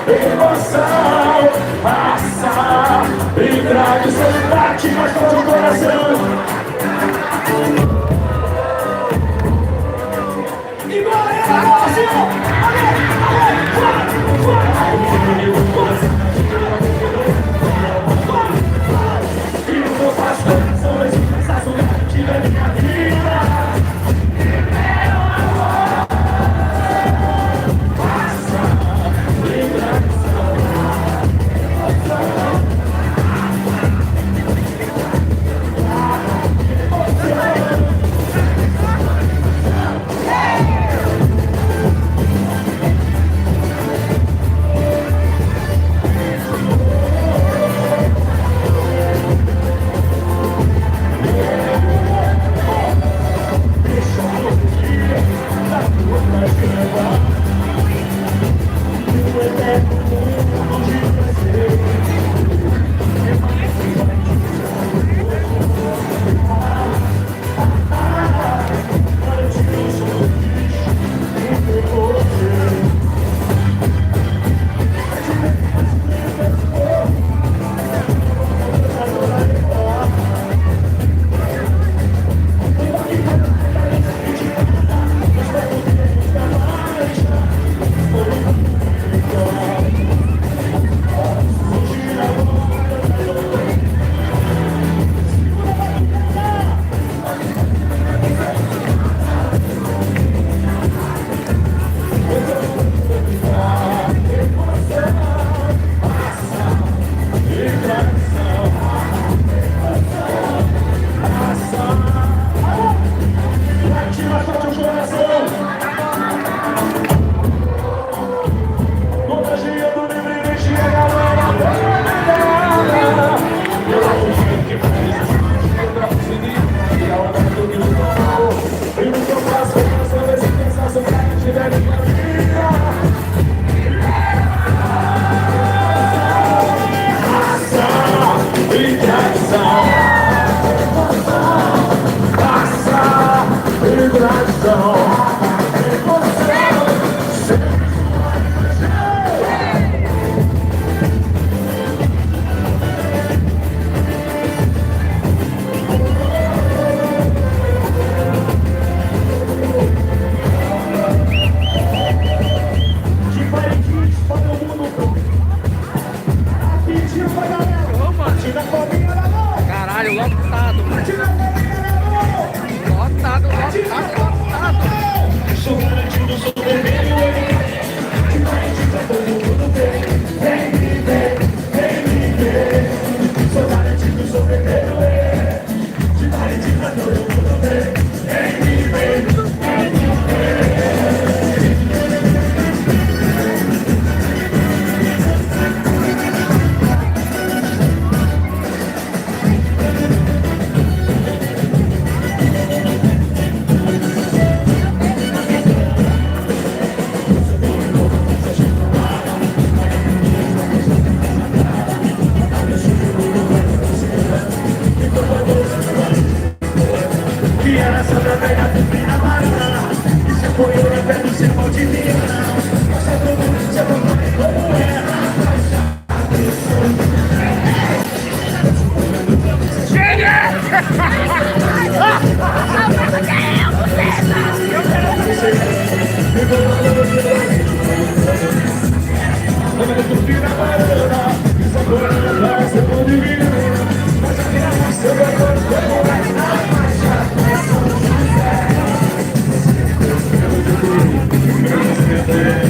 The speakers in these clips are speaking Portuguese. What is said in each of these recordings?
emoção, passa, e tradição bate mais forte o coração. E galera, assim, Caralho, lotado, mano. Lotado, lotado, lotado. Sou garantido, sou vermelho. De frente pra todo mundo ver. Vem me ver, vem me ver. Sou garantido, sou vermelho. De frente pra todo mundo ver. Vem me ver, vem me ver. Que era essa da velha pupila amarela. E se foi eu na pé do sermão de mina. Você todo, você não como era. Chega! Yeah.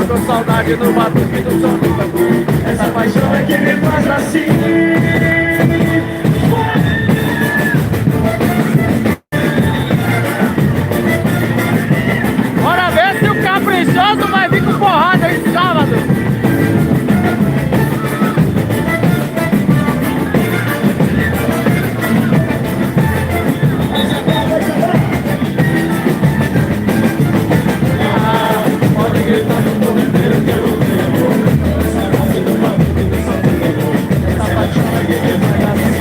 com saudade no batuque do som do tambor. Essa paixão é que me faz assim. Bora ver se o caprichoso vai vir com porrada em sábado. Pode gritar no mundo inteiro que eu tenho. Essa paixão é que me faz assim.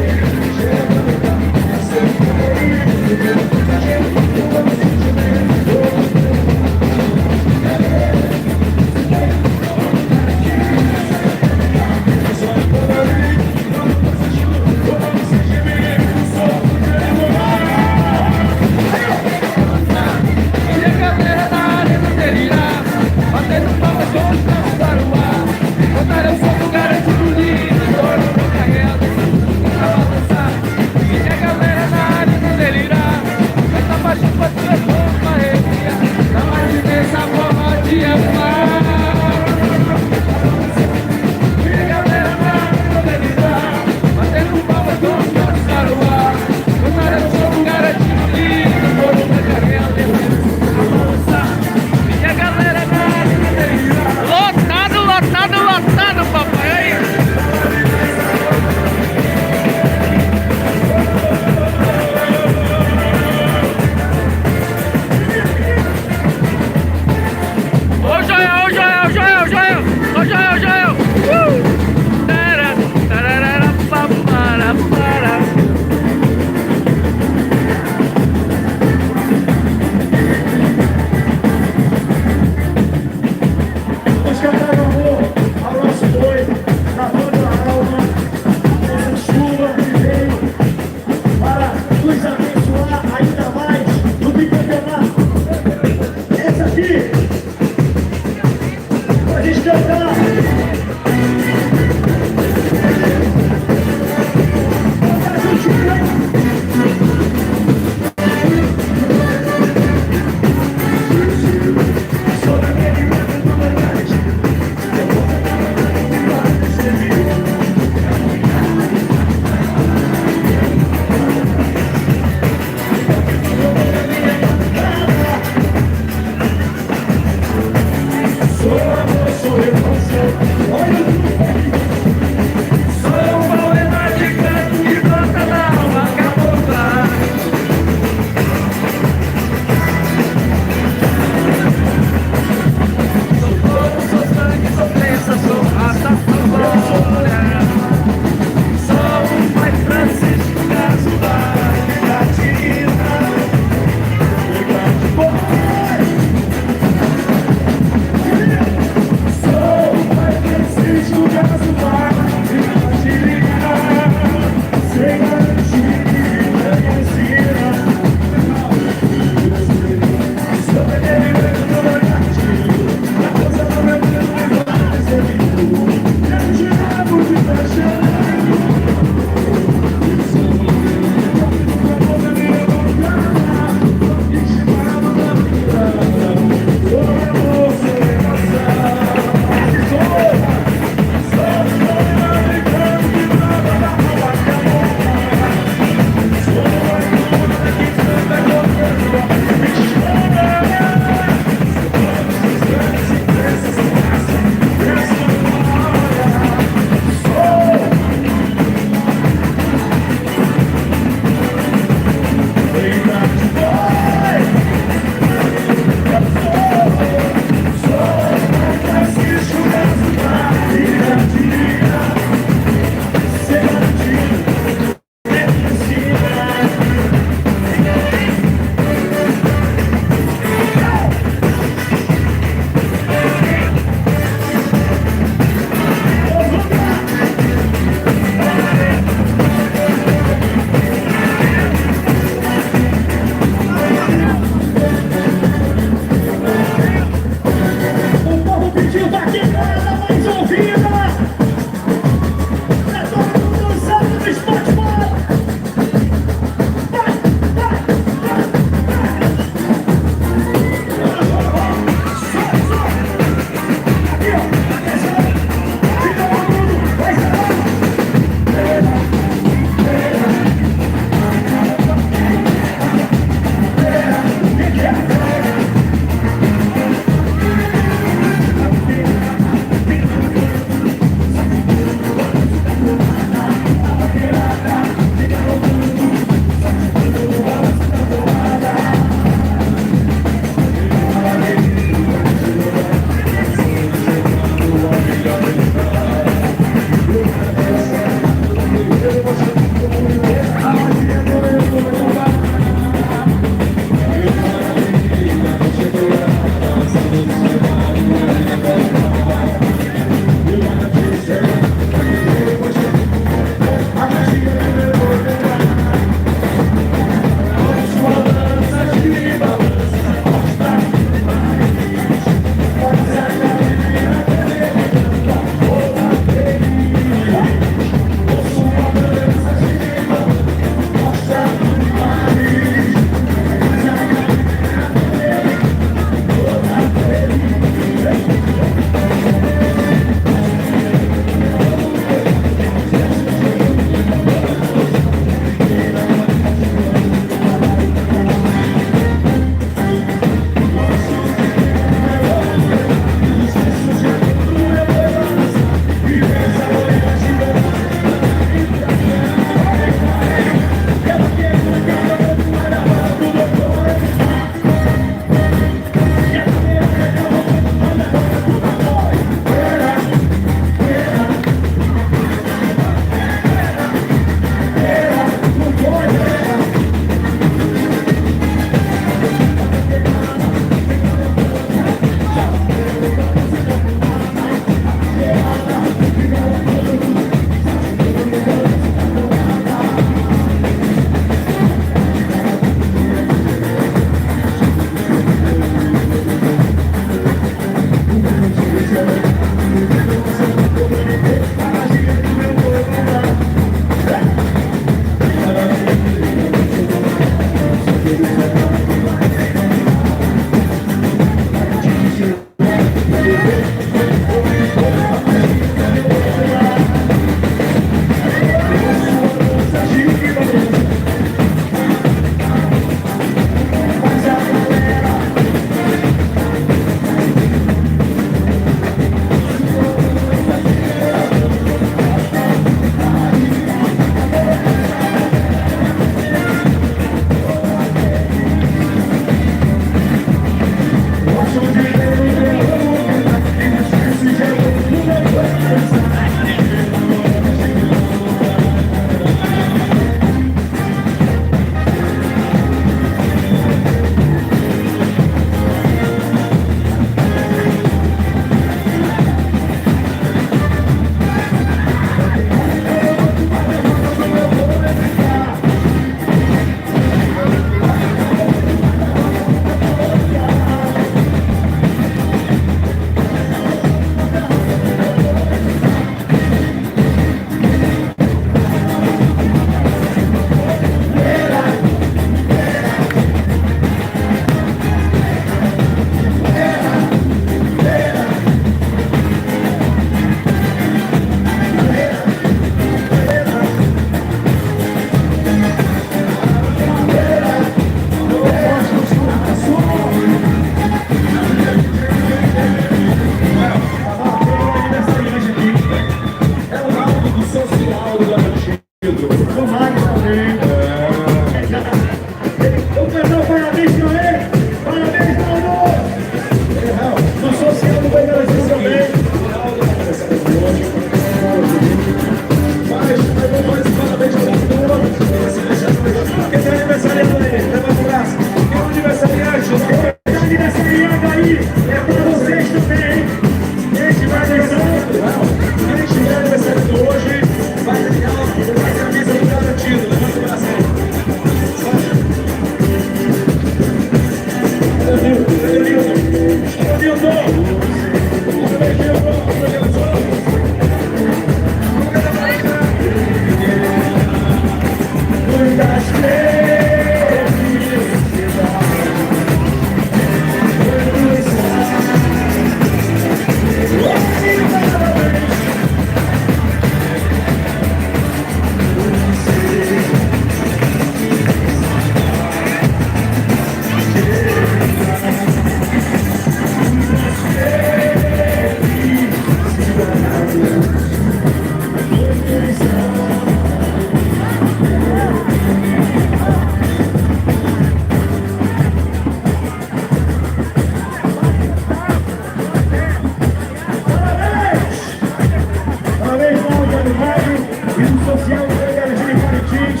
Parabéns, Cláudia do Rádio e do Social do Garantido em Parintins.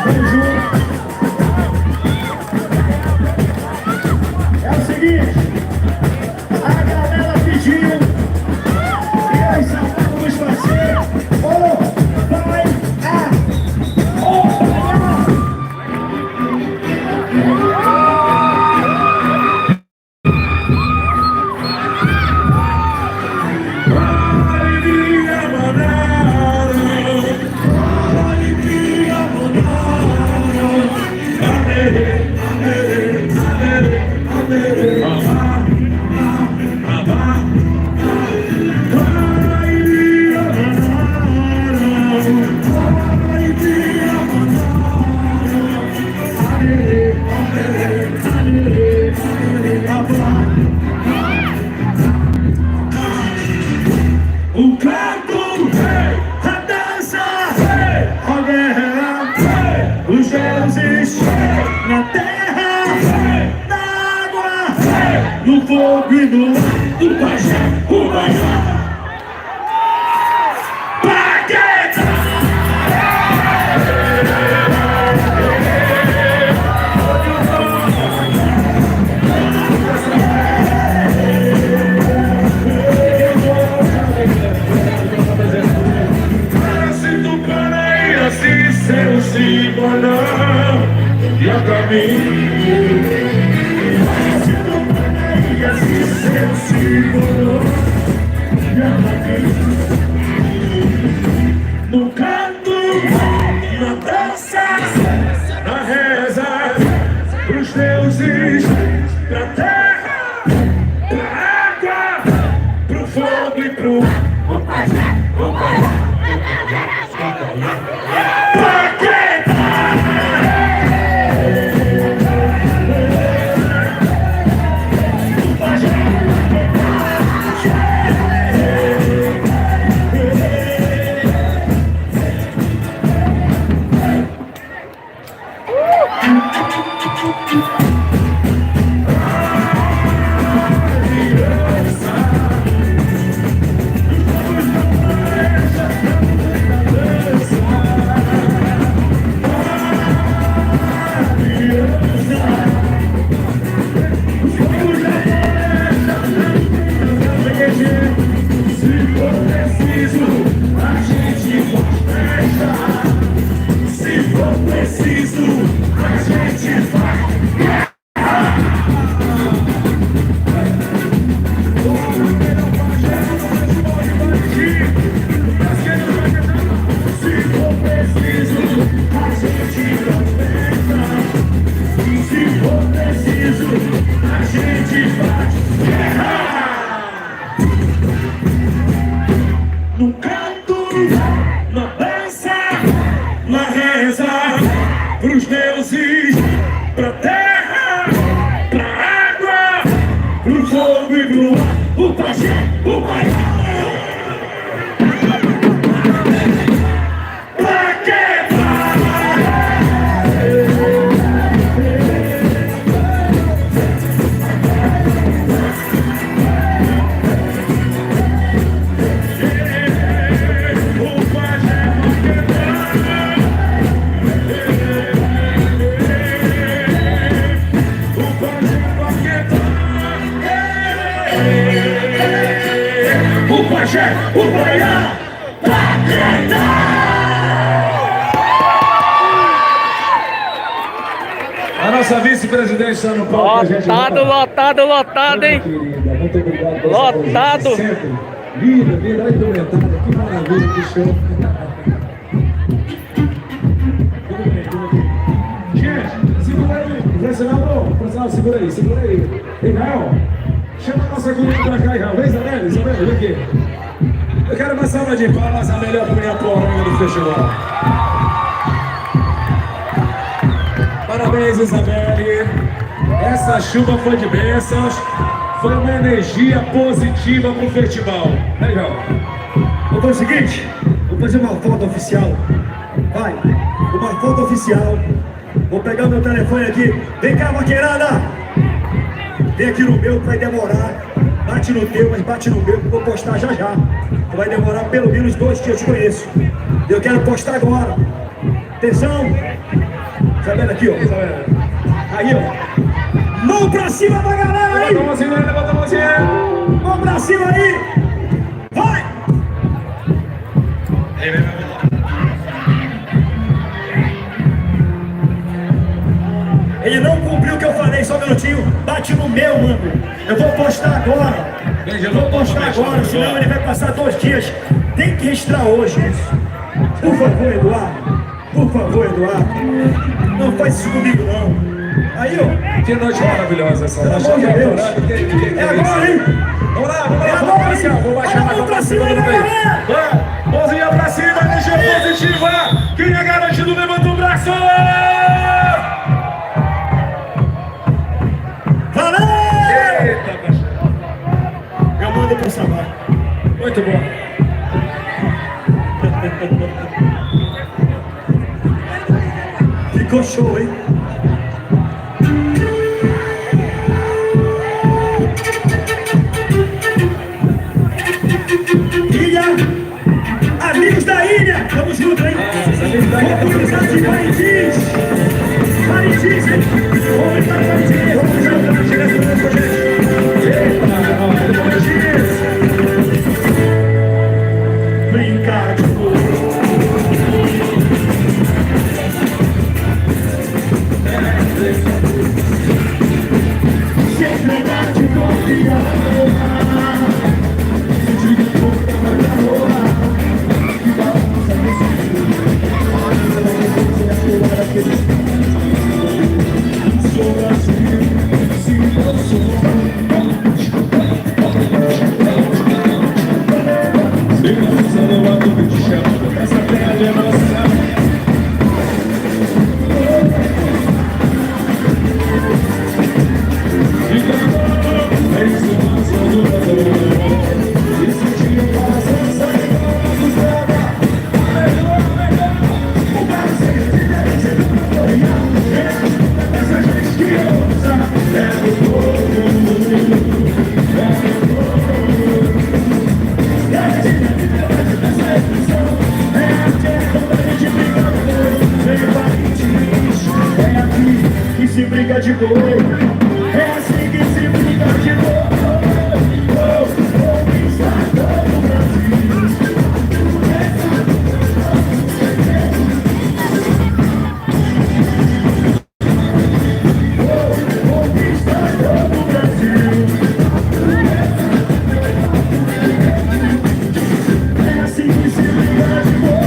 Tamo junto. É o seguinte, a galera pediu e nós só vamos fazer o vai a o canto, a dança, a guerra, os deuses na terra, na água, no fogo e no ar, o pajé, o baiano. Seu Simona e a caminho, e assim seu Simona e a caminho, no canto, na dança, na reza, pros deuses, pra terra, pra água, pro fogo e pro o pajé, o pajé. No canto, na dança, na reza, pros deuses, pra terra, pra água, pro fogo e pro ar, o pajé, o baiano. O pajé, o baiano, a nossa vice-presidente está no palco. Lotado, hein? Querida, muito obrigado. Lotado. Linda, olha que comentário, que maravilha, que show. Gente, segura aí, profissional, segura aí. Legal. Chama a nossa comida pra cá, Israel. Vem, Isabelle, vem aqui. Eu quero uma salva de palmas, a melhor mulher Paulain do festival. Parabéns, Isabelle. Essa chuva foi de bênçãos. Foi uma energia positiva pro festival. Legal. Então é o seguinte, Vou fazer uma foto oficial. Vai, uma foto oficial. Vou pegar meu telefone aqui. Vem cá, vaqueirada. Vem aqui no meu que vai demorar. Bate no teu, mas bate no meu que eu vou postar já já. Vai demorar pelo menos 2 dias, eu te conheço. Eu quero postar agora. Atenção. Sabendo aqui, ó. Aí, ó. Mão pra cima da galera aí. Levanta a mãozinha. Mão pra cima aí. Vai. Ele não cumpriu o que eu falei, só um minutinho. Bate no meu, mano. Eu vou postar agora. Eu vou postar agora, senão ele vai passar 2 dias. Tem que registrar hoje isso. Por favor, Eduardo. Por favor, Eduardo. Não faz isso comigo, não. Aí, ó. Que noite maravilhosa essa. Pelo amor de Deus. É agora, hein? Vamos lá, vamos lá. É agora, hein? Vou baixar a mão pra cima, galera. Mãozinha pra cima, energia positiva. Quem é garantido, levanta o braço. Valeu! Eita, Eu mando pro Samar. muito bom. Ficou show, hein? Ilha, amigos da ilha, vamos juntos, hein? Comunidade de Parintins. Parintins, hein? Comunidade Parintins, vamos juntos, direto com a gente. Eita, Parintins. Brincar de fogo. Sempre dá de confiar. Essa terra é nossa. Se briga de boi, é assim que se briga de boi. Conquistador do Brasil. Conquistador do Brasil. É assim que se briga de boi.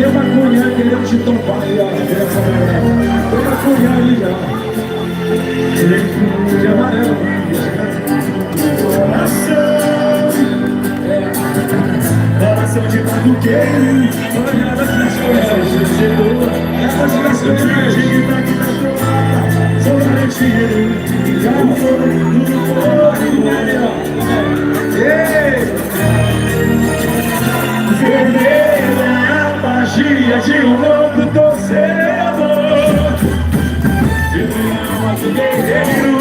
Tem uma cunha querendo te tomar aí, ó. Tem uma cunha aí já. De amarelo. Coração de batuqueiro, olhada nas coisas. Essas castanhas que tá aqui na tua, sou garantido. Já foi tudo por vermelha é a magia de um louco torcedor. De leão de guerreiro,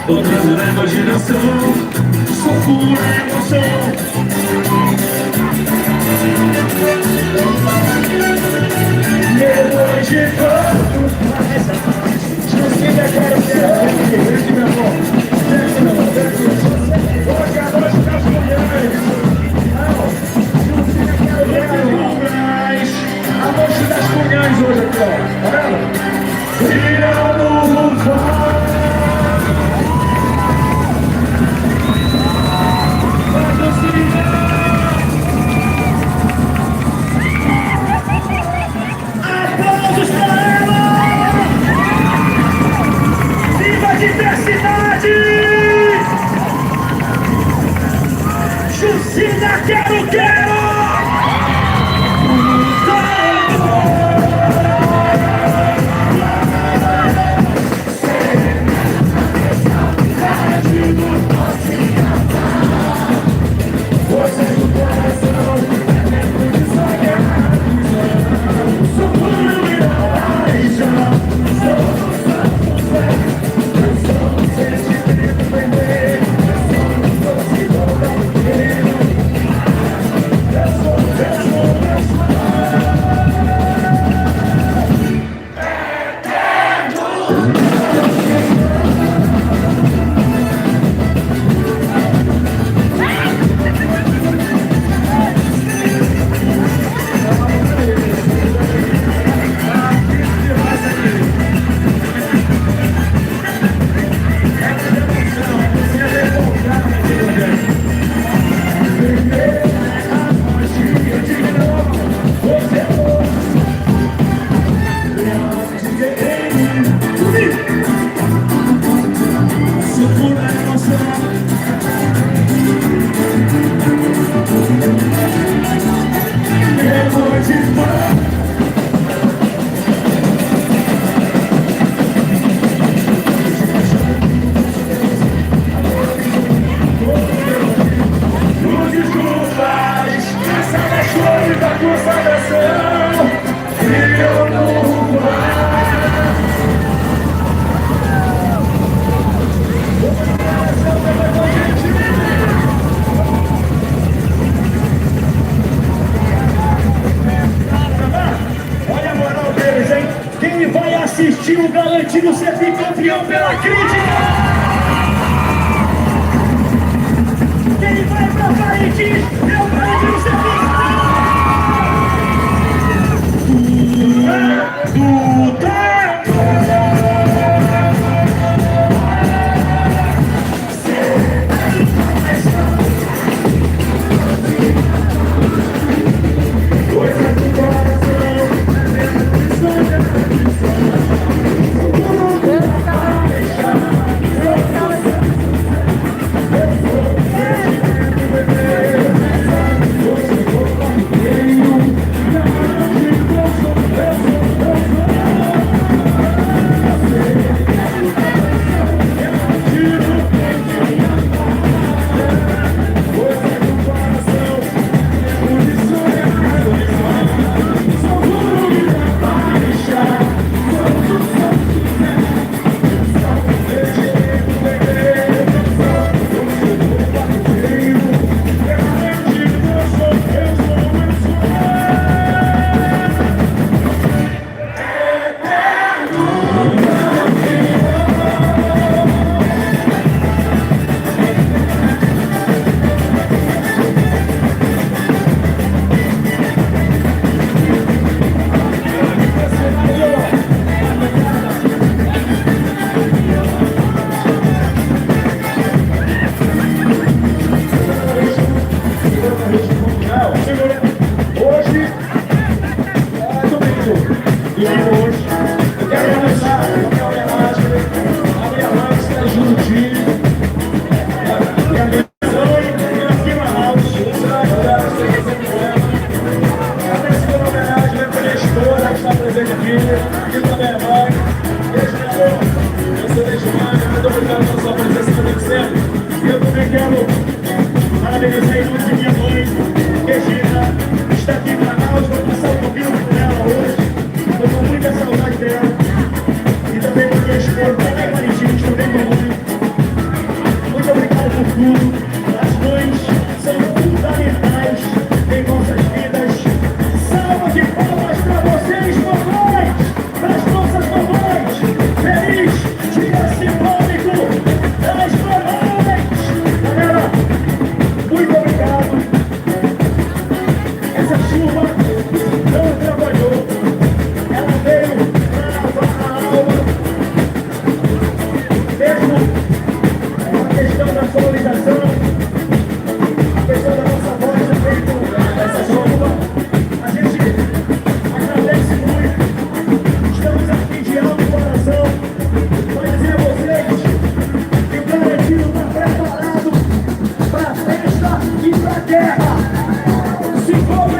botando na imaginação, sou pura emoção. Depois de tanto mais amor, Justina quero ser esse meu amor, esse meu amor, hoje a noite das mulheres. Justina quero ver mais a noite das mulheres hoje aqui, ó, tá vendo? Virando o vão. Aplausos para ela! Viva a diversidade! Justina, quero! Assistiu o Garantido ser bicampeão pela crítica. Quem vai pra Parintins é o Garantido ser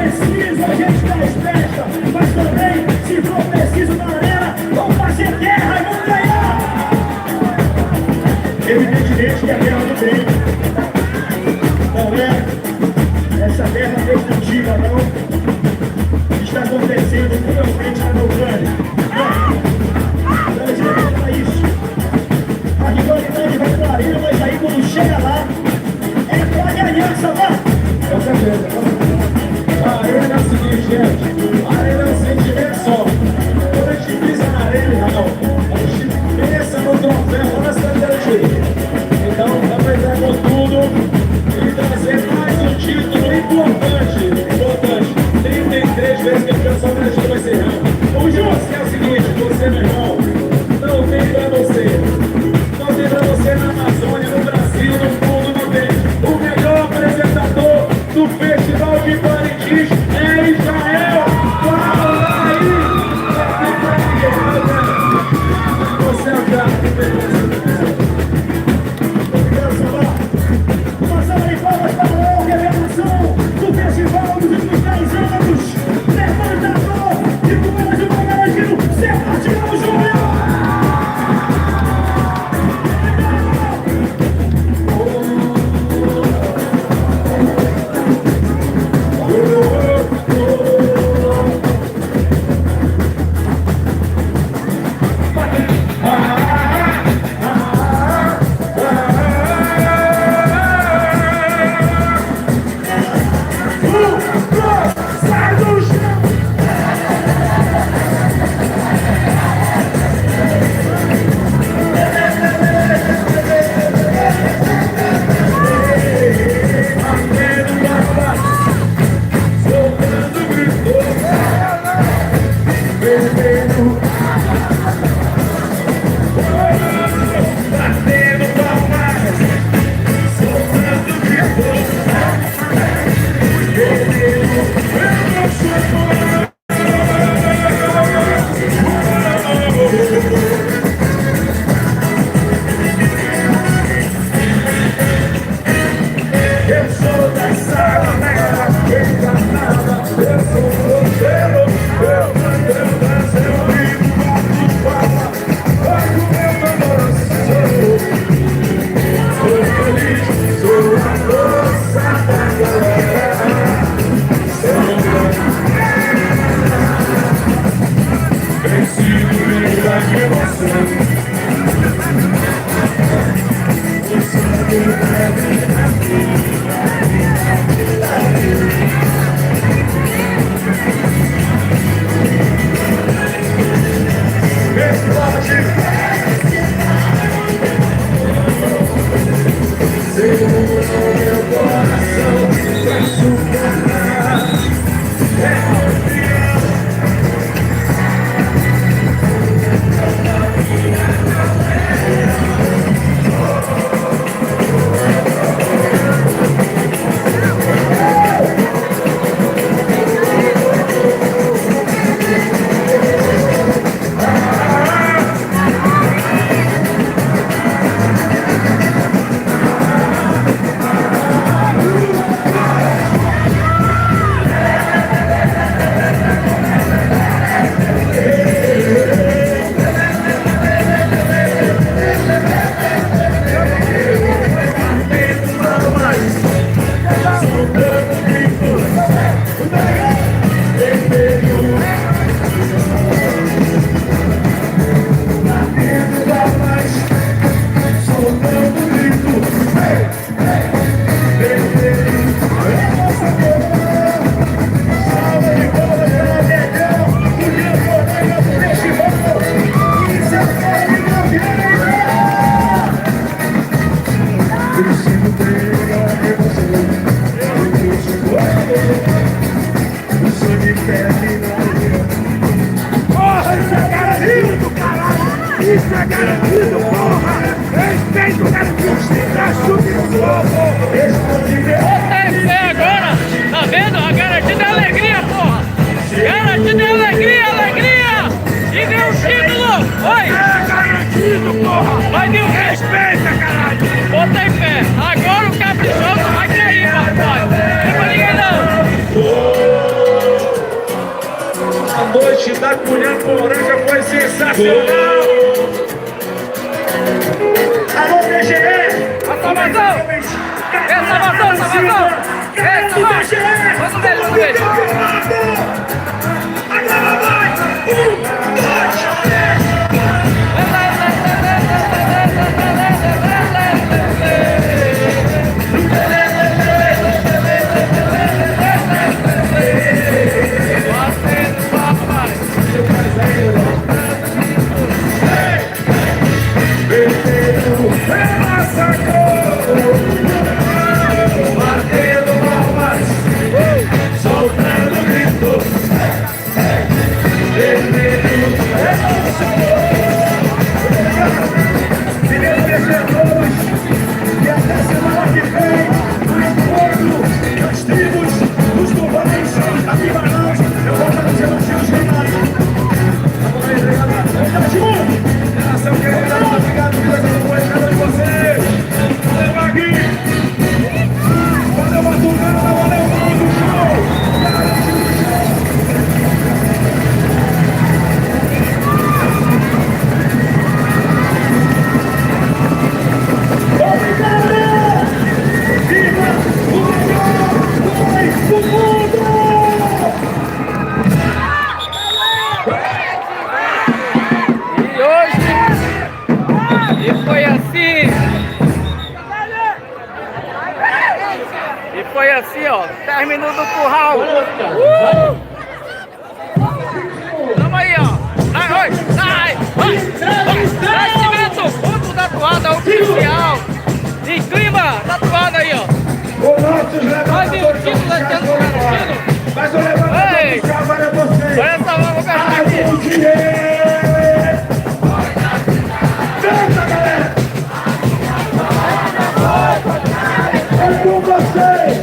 preciso, a gente dá resposta. Mas também, se for preciso na arena, vamos fazer guerra e vamos ganhar. Evidentemente que a guerra não tem. Não é essa guerra destrutiva, não. Está acontecendo cruelmente na Ucrânia. Não adianta falar isso. A rivalidade vai pra arena, mas aí quando chega lá, é pra ganhar essa barra. Com certeza. A arena é o seguinte, gente. A arena é um sentimento só. Quando a gente pisa na arena, irmão, a gente pensa no troféu lá na cidade Garantido. Então, vamos entrar com tudo e trazer mais um título importante. 33 vezes que a canção Garantido vai ser real. O justo é o seguinte, você, meu irmão, não tem pra você. Não tem pra você na Amazônia, no Brasil, no mundo, não tem. O melhor apresentador do Festival de Garantido é Israel. Paulain! Você é o cara que merece. Uma salva de palmas para a revelação do Festival dos últimos 10 anos. Levantador e com mais uma Garantido, Sebastião Júnior! Isso é garantido, porra! Respeito o Garantido! Tá subindo o povo! Bota fé agora! Tá vendo? A Garantido é alegria, porra! Garantido é alegria, alegria! E vem o título! Oi! É garantido, porra! Vai vir o Respeita, caralho! Bota em pé! Agora o caprichoso vai cair, papai! Não tem pra ninguém não! noite da Cunha Poranja foi sensacional. Alô, BGE! Salvação! Salvação! Vamos ver, vamos ver! Agora vai! 1, 2, 10 minutos do curral. Tamo aí, ó. Vai. Nascimento, ponto da toada oficial. Em clima da toada aí, ó. Vai vir o título da Garantido. mas eu levanto Ei, para vocês. olha essa mão, vou gastar aqui. Canta, galera! É com vocês!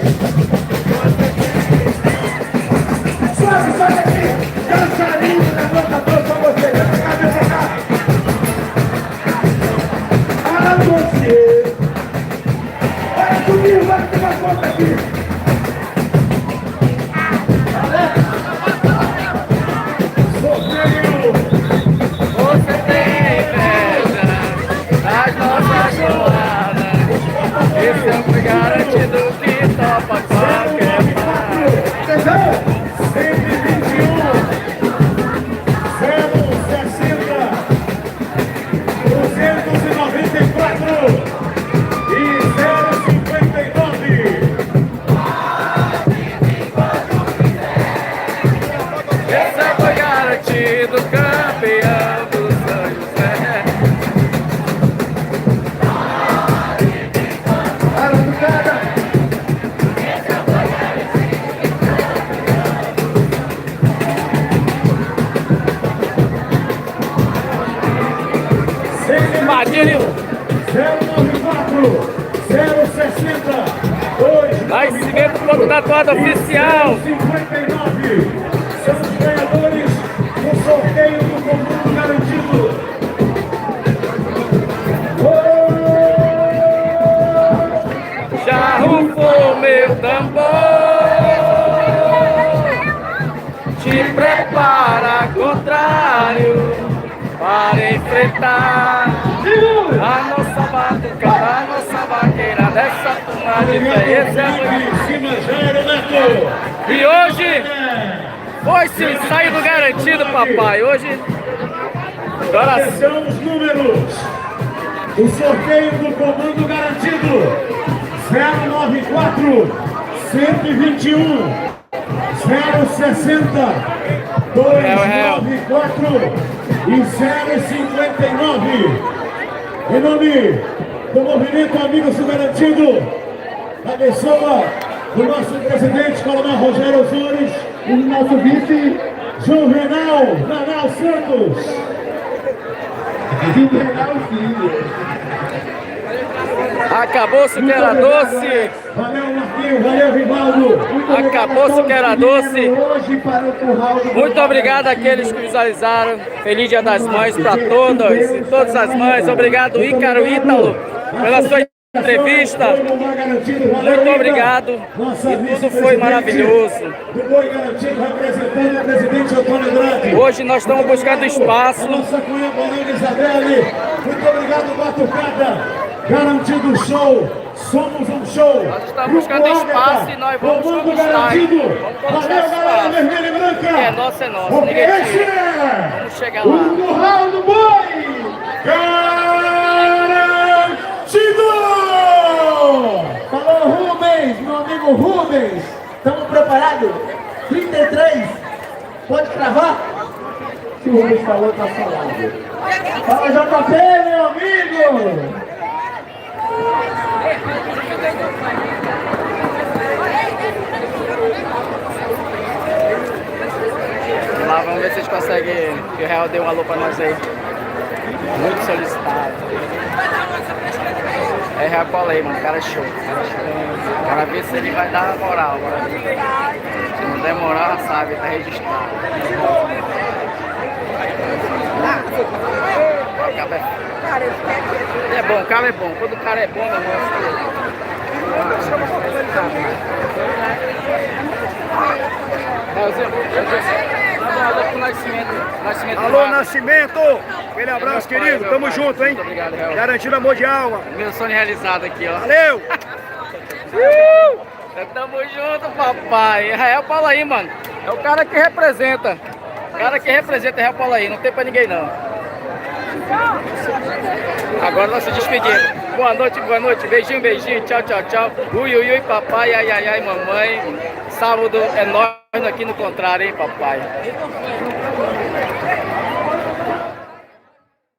Sobe aqui! Dançarino, levanta a mão pra você! Vem pra cá! A você! Olha comigo, vai ter uma conta aqui! Você tem inveja das nossas toadas. Esse é o garantido que topa qualquer par. 121 060 294 e 059. Esse é o garantido campeão dos sonhos. Invadiram 094 060 2. nascimento ponto da toada oficial. 59 são os ganhadores do sorteio do comando garantido. Já rufou meu tambor. Te prepara contrário para enfrentar a nossa batucada, a nossa vaqueira dessa turma de fé. E hoje foi-se o ensaio do garantido, papai. Hoje, agora São os números. O sorteio do comando garantido. 094 121 060 294 e 059. Em nome do movimento Amigos do Garantido, a pessoa do nosso presidente, Coronel Rogério Osores, e do nosso vice, João Renal Santos. acabou-se que era doce. Valeu, Marquinhos, valeu, Rivaldo. Acabou-se que era doce. Muito obrigado àqueles que visualizaram. Feliz Dia das Mães para todas e todas as mães. Obrigado, Ícaro Ítalo, pela sua entrevista. Muito obrigado. E tudo foi maravilhoso. Hoje nós estamos buscando espaço. Nossa cunha Paulain Isabelle. Muito obrigado, Batucada. Garantido show. Somos um show. Nós estamos buscando espaço e nós vamos conquistar. Vamos conquistar espaço. Vermelha e branca. É nosso, é nosso. Ninguém tira. Vamos chegar lá. O curral do boi. Garantido! Falou Rubens, meu amigo Rubens. Estamos preparados? 33. Pode cravar? Se o Rubens falou, tá falado. Fala JP, meu amigo. Lá, vamos ver se vocês conseguem. Que o Real deu um alô pra nós aí. Muito solicitado. É Real Paulain, mano. Cara show. Bora ver se ele vai dar moral. Bora ver. Se não der moral, sabe, tá registrado. É bom, o cara é bom. Quando o cara é bom, meu irmão. Alô, Nascimento! Aquele abraço, querido. Tamo junto, hein? Obrigado, Real. Garantido amor de alma. Meu sonho realizado aqui, ó. Valeu! Tamo junto, papai. Real Paulain, mano. É o cara que representa. O cara que representa Real Paulain. Não tem pra ninguém, não. Agora nós se despedindo. Boa noite. Beijinho, beijinho. Tchau, tchau, tchau. Ui, papai. Ai, mamãe. Sábado é nós aqui no contrário, hein, papai.